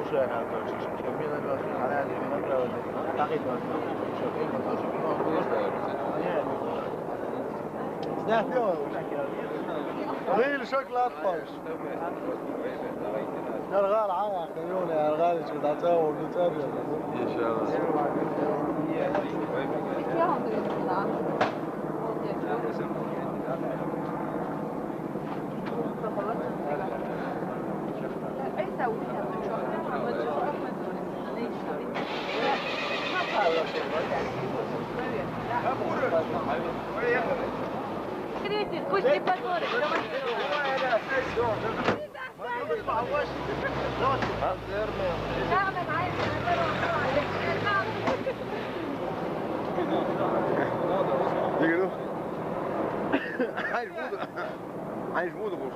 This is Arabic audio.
شوية على الكرسي كمية الوقت على هذه المنطقة تعقيد شوفين غير شكل أطفال الغال عاق يوني الغال شو تعتوا ونتابع إن شاء الله Скрытый, пусть не посмотрит. عايش موضة بوش